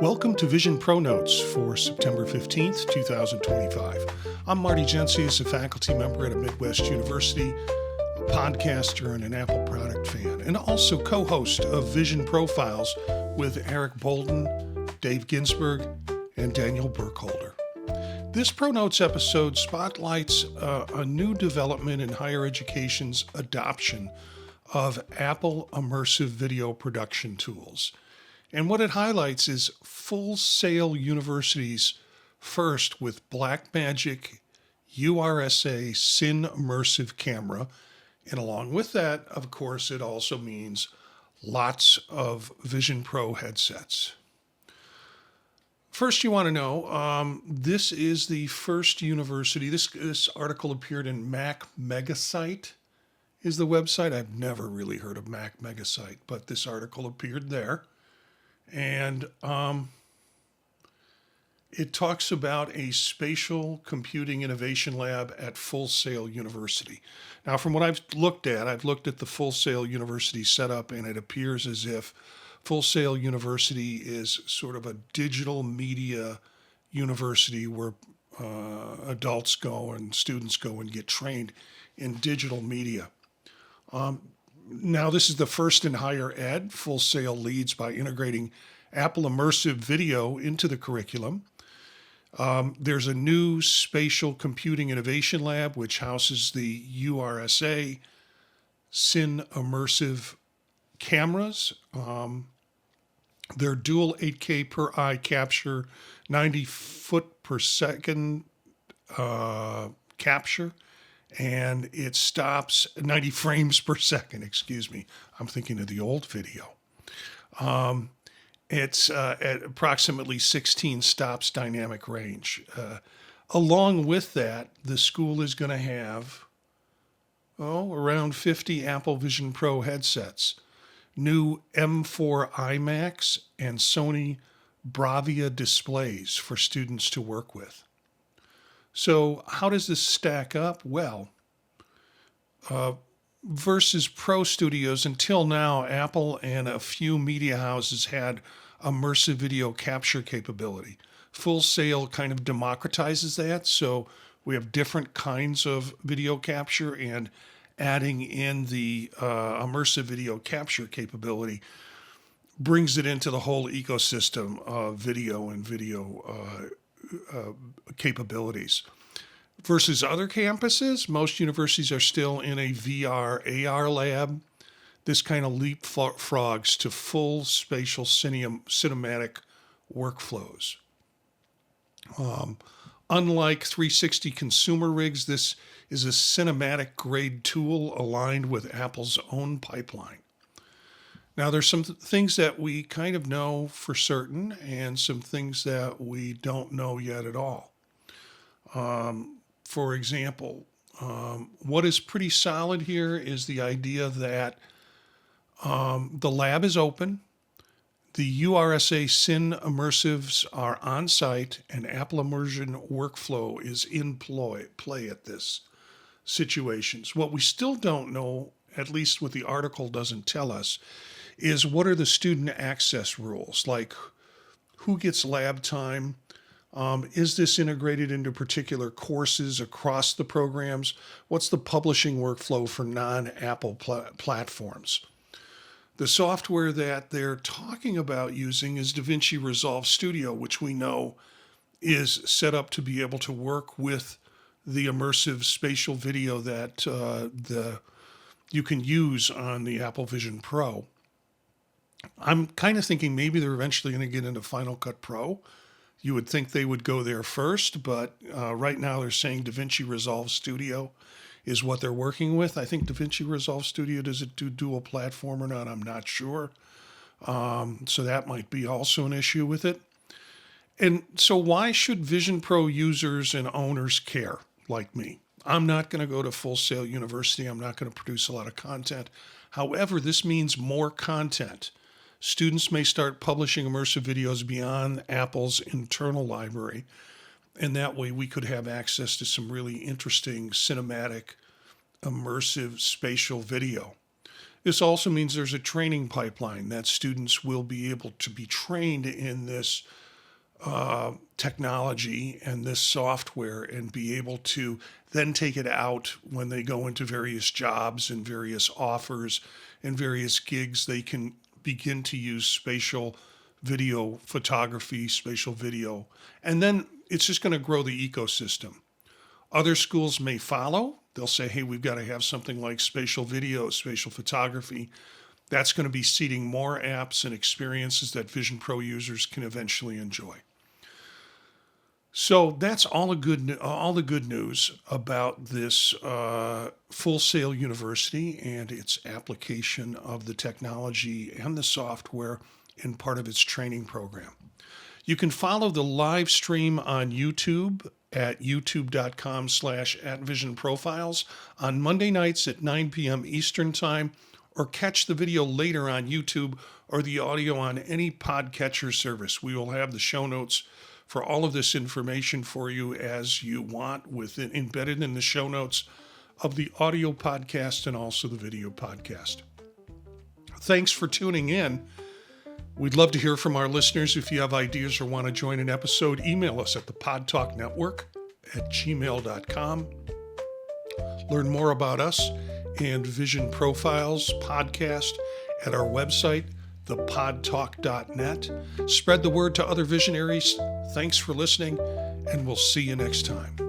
Welcome to Vision ProNotes for September 15th, 2025. I'm Marty Gensius, a faculty member at a Midwest University, a podcaster and an Apple product fan, and also co-host of Vision Profiles with Eric Bolden, Dave Ginsberg, and Daniel Burkholder. This ProNotes episode spotlights a new development in higher education's adoption of Apple immersive video production tools. And what it highlights is Full Sail University's first with Blackmagic URSA Cine immersive camera. And along with that, of course, it also means lots of Vision Pro headsets. First, you want to know, this is the first university. This article appeared in Mac Megasite is the website. I've never really heard of Mac Megasite, but this article appeared there. And it talks about a spatial computing innovation lab at Full Sail University. Now, from what I've looked at the Full Sail University setup, and it appears as if Full Sail University is sort of a digital media university where adults go and students go and get trained in digital media. Now, this is the first in higher ed. Full Sail leads by integrating Apple immersive video into the curriculum. There's a new spatial computing innovation lab, which houses the URSA Cine immersive cameras. They're dual 8K per eye capture, 90 foot per second capture. And it stops 90 frames per second, excuse me. I'm thinking of the old video. It's at approximately 16 stops dynamic range. Along with that, the school is going to have, around 50 Apple Vision Pro headsets, new M4 iMacs, and Sony Bravia displays for students to work with. So how does this stack up? Well, versus Pro Studios, until now, Apple and a few media houses had immersive video capture capability. Full Sail kind of democratizes that, so we have different kinds of video capture, and adding in the immersive video capture capability brings it into the whole ecosystem of video and video capabilities. Versus other campuses, most universities are still in a VR, AR lab. This kind of leapfrogs to full spatial cinematic workflows. Unlike 360 consumer rigs, this is a cinematic grade tool aligned with Apple's own pipeline. Now, there's some things that we kind of know for certain and some things that we don't know yet at all. For example, what is pretty solid here is the idea that the lab is open, the URSA Cine immersives are on site, and Apple Immersion workflow is in play at this situations. What we still don't know, at least what the article doesn't tell us, is what are the student access rules, like who gets lab time? Is this integrated into particular courses across the programs? What's the publishing workflow for non-Apple platforms? The software that they're talking about using is DaVinci Resolve Studio, which we know is set up to be able to work with the immersive spatial video that you can use on the Apple Vision Pro. I'm kind of thinking maybe they're eventually going to get into Final Cut Pro. You would think they would go there first, but right now they're saying DaVinci Resolve Studio is what they're working with. I think DaVinci Resolve Studio, does it do dual platform or not? I'm not sure. So that might be also an issue with it. And so why should Vision Pro users and owners care, like me? I'm not going to go to Full Sail University. I'm not going to produce a lot of content. However, this means more content. Students may start publishing immersive videos beyond Apple's internal library, and that way we could have access to some really interesting cinematic, immersive spatial video. This also means there's a training pipeline that students will be able to be trained in this technology and this software and be able to then take it out when they go into various jobs and various offers and various gigs. They can begin to use spatial video photography, spatial video, and then it's just going to grow the ecosystem. Other schools may follow. They'll say, hey, we've got to have something like spatial video, spatial photography. That's going to be seeding more apps and experiences that Vision Pro users can eventually enjoy. So that's all the good news about this Full Sail University and its application of the technology and the software in part of its training program. You can follow the live stream on YouTube at youtube.com/@visionprofiles on Monday nights at 9 p.m. Eastern Time, or catch the video later on YouTube or the audio on any podcatcher service. We will have the show notes for all of this information for you as you want, embedded in the show notes of the audio podcast and also the video podcast. Thanks for tuning in. We'd love to hear from our listeners. If you have ideas or want to join an episode, email us at thepodtalknetwork@gmail.com. Learn more about us and Vision Profiles podcast at our website, thepodtalk.net. Spread the word to other visionaries. Thanks for listening, and we'll see you next time.